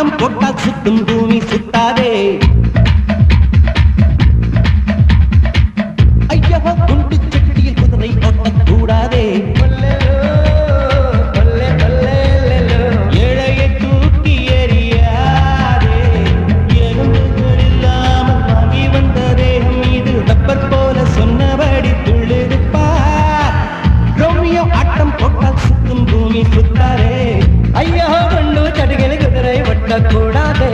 ஆட்டம் போட்டால் சுத்தும் பூமி சுத்தாதே. ஐயவ குண்டு சட்டியில் குதிரை ஓட்டக்கூடாதே. ஏழையை தூக்கி எறியாதே. எலும்புகள் இல்லாமல் வாங்கி வந்த தேகம் இது ரப்பர் போல சொன்னபடி துள்ளிருப்பார். ரோமியோ ஆட்டம் போட்டால் சுத்தும் பூமி சுத்தாதே. ஐயோ குண்டு சட்டியில் குதிரை ஓட்டக்கூடாதே.